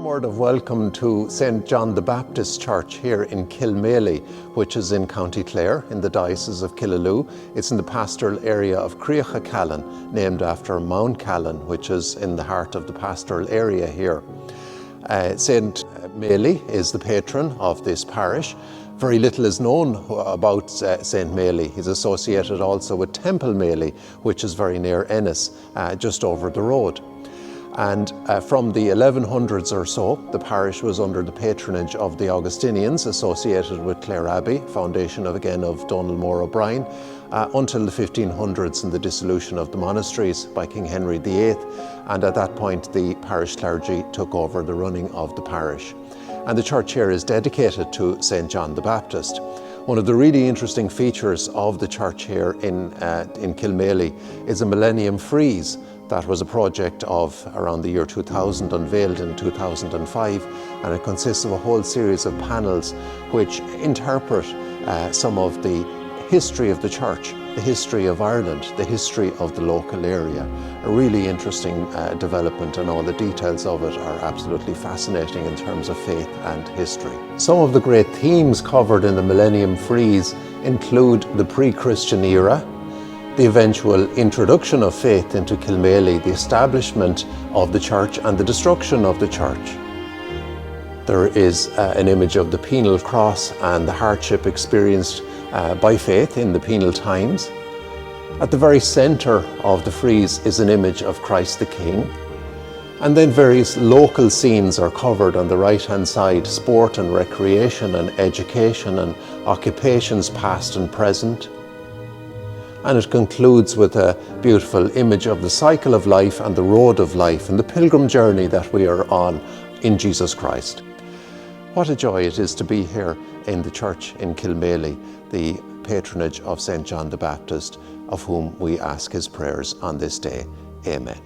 warm word of welcome to St. John the Baptist Church here in Kilmaley, which is in County Clare, in the Diocese of Killaloe. It's in the pastoral area of Críocha, Callan, named after Mount Callan, which is in the heart of the pastoral area here. St. Maeley is the patron of this parish. Very little is known about St. Maeley. He's associated also with Temple Maeley, which is very near Ennis, just over the road. And from the 1100s or so, the parish was under the patronage of the Augustinians, associated with Clare Abbey, foundation of Donald Moore O'Brien, until the 1500s and the dissolution of the monasteries by King Henry VIII. And at that point, the parish clergy took over the running of the parish. And the church here is dedicated to St. John the Baptist. One of the really interesting features of the church here in Kilmaley is a Millennium Frieze. That was a project of around the year 2000, unveiled in 2005, and it consists of a whole series of panels which interpret some of the history of the church, the history of Ireland, the history of the local area. A really interesting development, and all the details of it are absolutely fascinating in terms of faith and history. Some of the great themes covered in the Millennium Frieze include the pre-Christian era, the eventual introduction of faith into Kilmaley, the establishment of the church and the destruction of the church. There is an image of the penal cross and the hardship experienced by faith in the penal times. At the very centre of the frieze is an image of Christ the King. And then various local scenes are covered on the right-hand side: sport and recreation and education and occupations past and present. And it concludes with a beautiful image of the cycle of life and the road of life and the pilgrim journey that we are on in Jesus Christ. What a joy it is to be here in the church in Kilmaley, the patronage of St. John the Baptist, of whom we ask his prayers on this day. Amen.